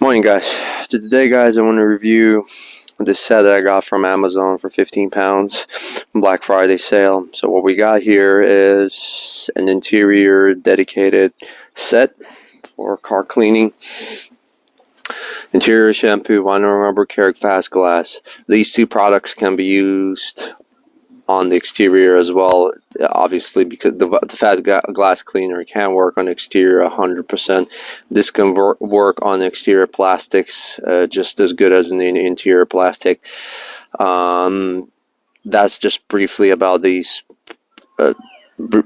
Morning guys. So today guys I want to review this set that I got from Amazon for 15 pounds Black Friday sale. So what we got here is an interior dedicated set for car cleaning. Interior shampoo, vinyl rubber, Carrick fast glass. These two products can be used on the exterior as well, obviously, because the fast glass cleaner can work on the exterior 100%. This can work on the exterior plastics just as good as in the interior plastic. That's just briefly about these,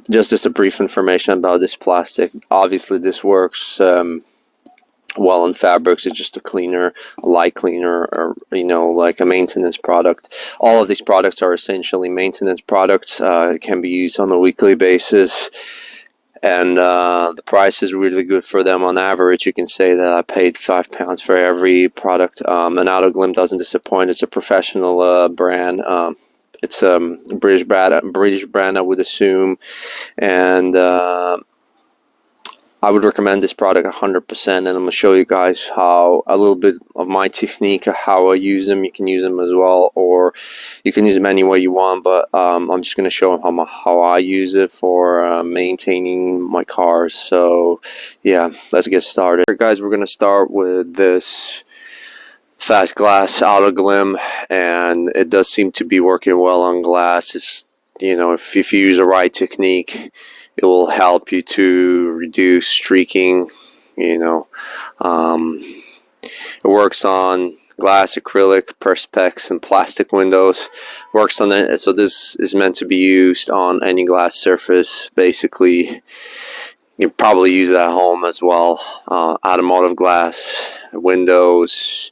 just a brief information about this plastic. Obviously this works well in fabrics. It's just a cleaner, a light cleaner, or like a maintenance product. All of these products are essentially maintenance products. It can be used on a weekly basis, and the price is really good for them. On average, you can say that I paid £5 for every product. And AUTOGLYM doesn't disappoint. It's a professional brand. It's a British brand, I would assume, and I would recommend this product 100%, and I'm going to show you guys how a little bit of my technique of how I use them. You can use them as well, or you can use them any way you want, but I'm just going to show them how I use it for maintaining my cars. So yeah, let's get started. All right, guys, we're going to start with this fast glass AUTOGLYM, and it does seem to be working well on glass. It's, if you use the right technique, it will help you to reduce streaking. It works on glass, acrylic, perspex, and plastic windows. Works on it. So this is meant to be used on any glass surface. Basically, you can probably use it at home as well. Automotive glass, windows,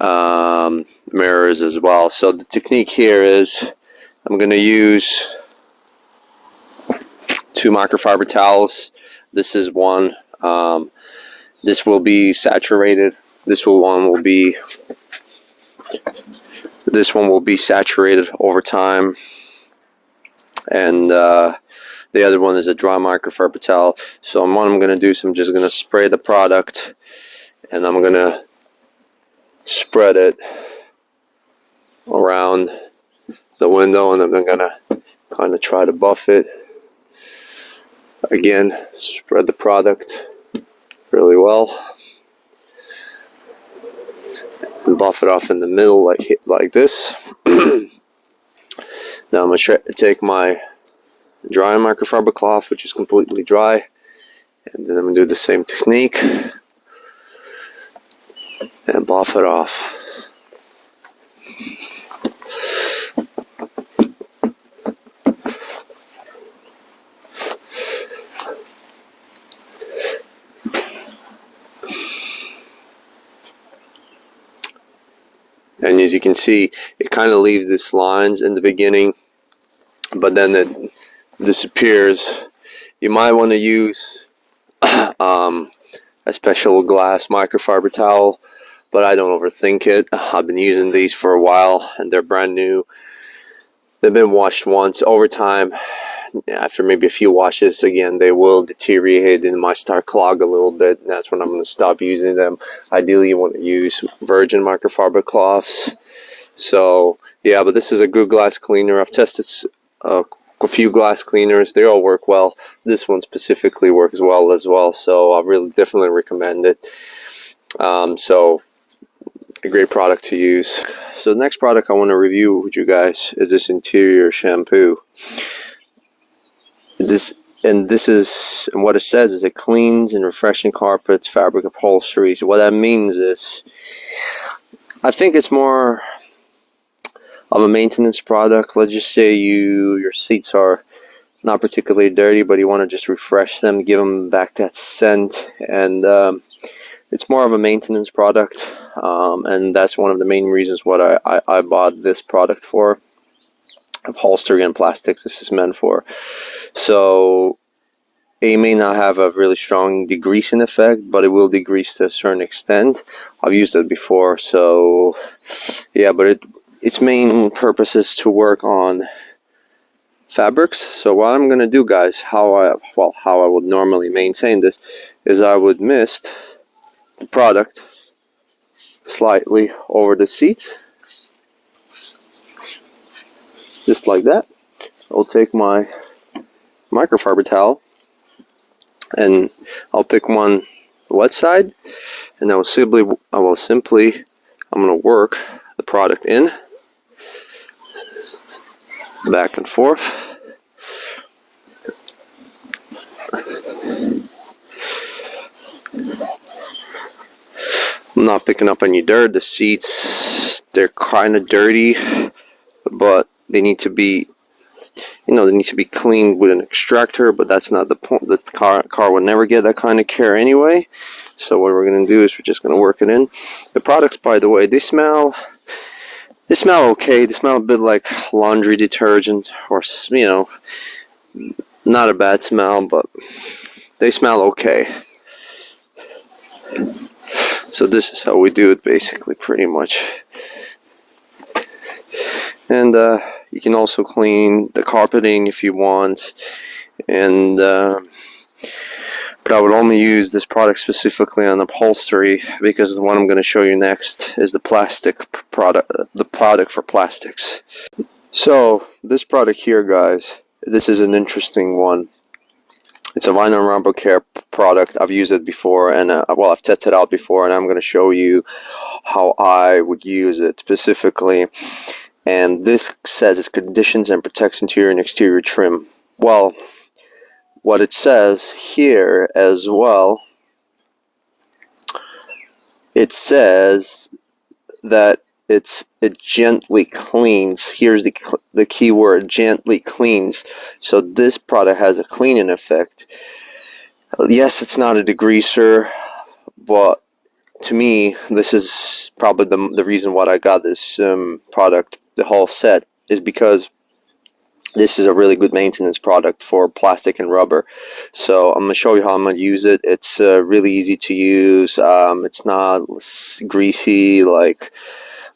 mirrors as well. So the technique here is I'm going to use 2 microfiber towels. This is one. This will be saturated. This one will be saturated over time, and the other one is a dry microfiber towel. So what I'm going to do is I'm just going to spray the product, and I'm going to spread it around the window, and I'm going to kind of try to buff it. Again, spread the product really well and buff it off in the middle like this. Now I'm going to take my dry microfiber cloth, which is completely dry, and then I'm going to do the same technique and buff it off. And as you can see, it kind of leaves these lines in the beginning, but then it disappears. You might want to use a special glass microfiber towel, but I don't overthink it. I've been using these for a while, and they're brand new. They've been washed once. Over time, after maybe a few washes, again, they will deteriorate and might start clog a little bit, and that's when I'm going to stop using them. Ideally, you want to use virgin microfiber cloths. So yeah, but this is a good glass cleaner. I've tested a few glass cleaners. They all work well. This one specifically works well as well, so I really definitely recommend it. So a great product to use. So the next product I want to review with you guys is this interior shampoo. And what it says is it cleans and refreshing carpets, fabric, upholstery. So what that means is, I think it's more of a maintenance product. Let's just say your seats are not particularly dirty, but you want to just refresh them, give them back that scent, and it's more of a maintenance product, and that's one of the main reasons what I bought this product for. Upholstery and plastics this is meant for. So it may not have a really strong degreasing effect, but it will degrease to a certain extent. I've used it before, so yeah, but its main purpose is to work on fabrics. So what I'm going to do, guys, how I would normally maintain this is I would mist the product slightly over the seat, just like that. I'll take my microfiber towel and I'll pick one wet side, and I will simply I'm going to work the product in, back and forth. I'm not picking up any dirt. The seats, they're kind of dirty, but they need to be, they need to be cleaned with an extractor, but that's not the point. The car will never get that kind of care anyway. So what we're going to do is we're just going to work it in. The products, by the way, they smell okay. They smell a bit like laundry detergent, or not a bad smell, but they smell okay. So this is how we do it, basically, pretty much. And you can also clean the carpeting if you want, and but I would only use this product specifically on upholstery, because the one I'm going to show you next is the product for plastics. So this product here, guys, this is an interesting one. It's a vinyl rubber care product. I've used it before, and I've tested it out before, and I'm going to show you how I would use it specifically. And this says it conditions and protects interior and exterior trim. Well, what it says here as well, it says that it gently cleans. Here's the key word, gently cleans. So this product has a cleaning effect. Yes, it's not a degreaser, but to me, this is probably the reason why I got this product, the whole set, is because this is a really good maintenance product for plastic and rubber. So I'm going to show you how I'm going to use it. It's really easy to use. It's not greasy like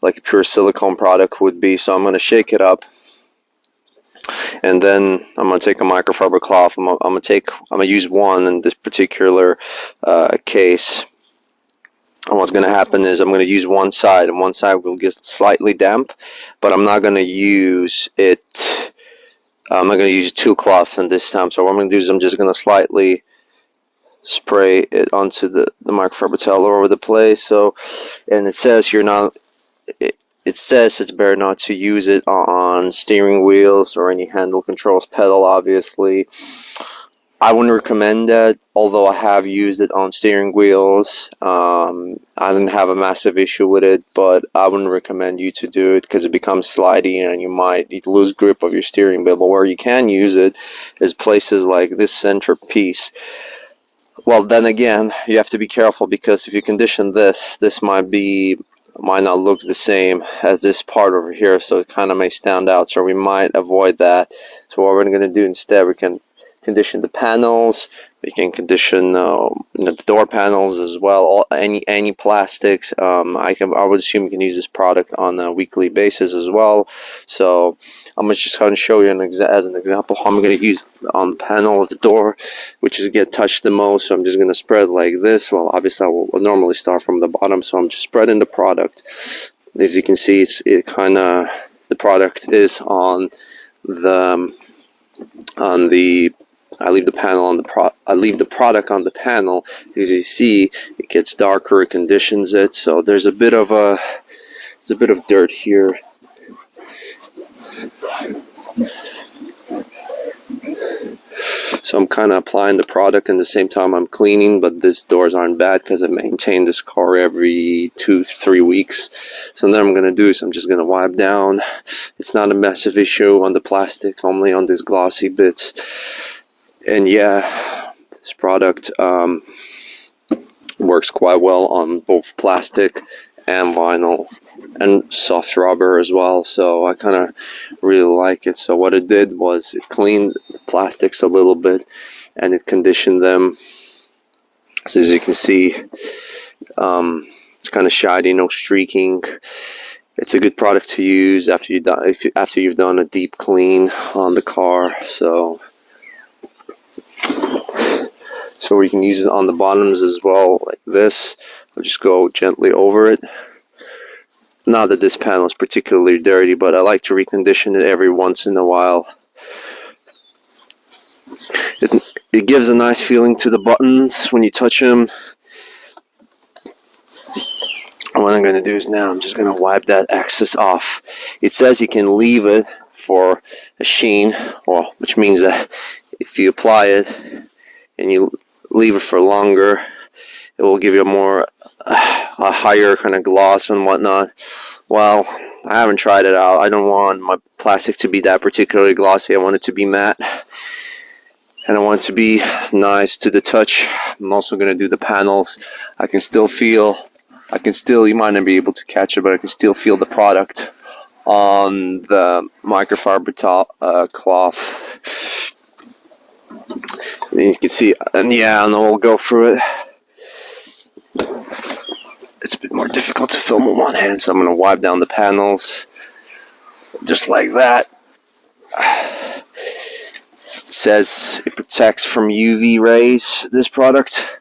a pure silicone product would be. So I'm going to shake it up, and then I'm going to take a microfiber cloth. I'm going to use one in this particular case. And what's going to happen is I'm going to use one side, and one side will get slightly damp, but I'm not going to use it. I'm not going to use two cloths in this time. So what I'm going to do is I'm just going to slightly spray it onto the microfiber towel all over the place. So, and it says here not. It says it's better not to use it on steering wheels or any handle controls, pedal, obviously. I wouldn't recommend that, although I have used it on steering wheels. I didn't have a massive issue with it, but I wouldn't recommend you to do it because it becomes slidey and you might lose grip of your steering wheel. But where you can use it is places like this center piece. Well, then again, you have to be careful, because if you condition this might not look the same as this part over here, so it kind of may stand out. So we might avoid that. So what we're going to do instead, we can condition the panels. We can condition the door panels as well. Any plastics. I would assume you can use this product on a weekly basis as well. So I'm just going to show you as an example how I'm going to use it on the panel of the door, which is get touched the most. So I'm just going to spread like this. Well, obviously I will normally start from the bottom, so I'm just spreading the product. As you can see, the product is on the I leave the product on the panel. As you see, it gets darker, it conditions it. So there's a bit of dirt here. So I'm kind of applying the product and at the same time I'm cleaning, but these doors aren't bad because I maintain this car every 2-3 weeks. So then I'm going to do is I'm just going to wipe down. It's not a massive issue on the plastics, only on these glossy bits. And yeah, this product works quite well on both plastic and vinyl and soft rubber as well. So I kind of really like it. So what it did was it cleaned the plastics a little bit and it conditioned them. So as you can see, it's kind of shiny, no streaking. It's a good product to use after you've done a deep clean on the car. So we can use it on the bottoms as well, like this. I'll just go gently over it. Not that this panel is particularly dirty, but I like to recondition it every once in a while. It gives a nice feeling to the buttons when you touch them. What I'm going to do is now I'm just going to wipe that excess off. It says you can leave it for a sheen, well, which means that if you apply it and you leave it for longer, it will give you a higher kind of gloss and whatnot. Well, I haven't tried it out. I don't want my plastic to be that particularly glossy. I want it to be matte, and I want it to be nice to the touch. I'm also going to do the panels. I can still, you might not be able to catch it, but I can still feel the product on the microfiber cloth. And you can see, and yeah, and we'll go through it. It's a bit more difficult to film with one hand, so I'm going to wipe down the panels just like that. It says it protects from UV rays, this product,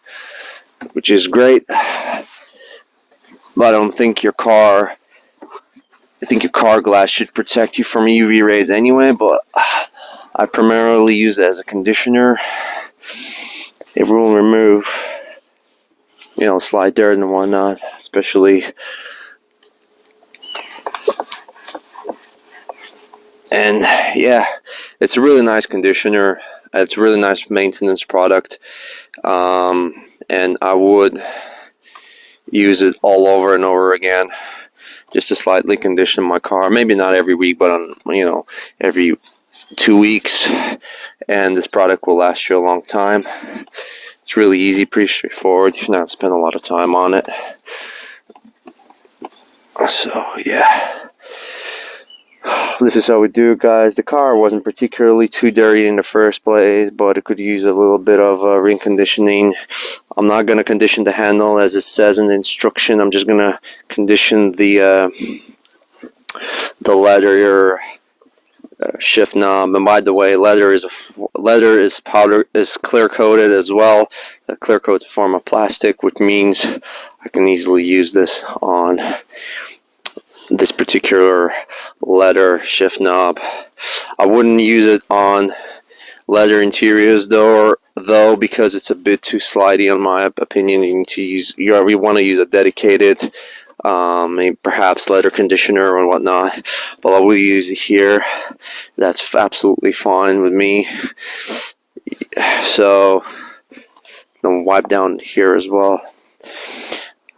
which is great. But I don't think your car, I think your car glass should protect you from UV rays anyway, but I primarily use it as a conditioner. It will remove, you know, slide dirt and whatnot, especially. And yeah, it's a really nice conditioner. It's a really nice maintenance product, and I would use it all over and over again, just to slightly condition my car. Maybe not every week, but on, you know, every 2 weeks. And this product will last you a long time. It's really easy, pretty straightforward. You should not spend a lot of time on it. So yeah, this is how we do it, guys. The car wasn't particularly too dirty in the first place, but it could use a little bit of reconditioning. I'm not going to condition the handle as it says in the instruction. I'm just going to condition the leather shift knob. And by the way, leather is clear coated as well. The clear coat's a form of plastic, which means I can easily use this on this particular leather shift knob. I wouldn't use it on leather interiors though, because it's a bit too slidey, in my opinion. You need to use, you want to use a dedicated maybe perhaps leather conditioner or whatnot, but I will use it here. That's absolutely fine with me. So I'll wipe down here as well.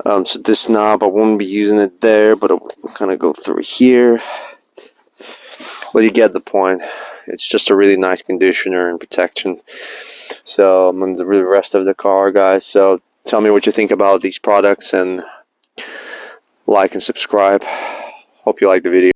So this knob, I won't be using it there, but I'll kind of go through here. Well, you get the point. It's just a really nice conditioner and protection. So I'm on the rest of the car, guys. So tell me what you think about these products, and like and subscribe. Hope you like the video.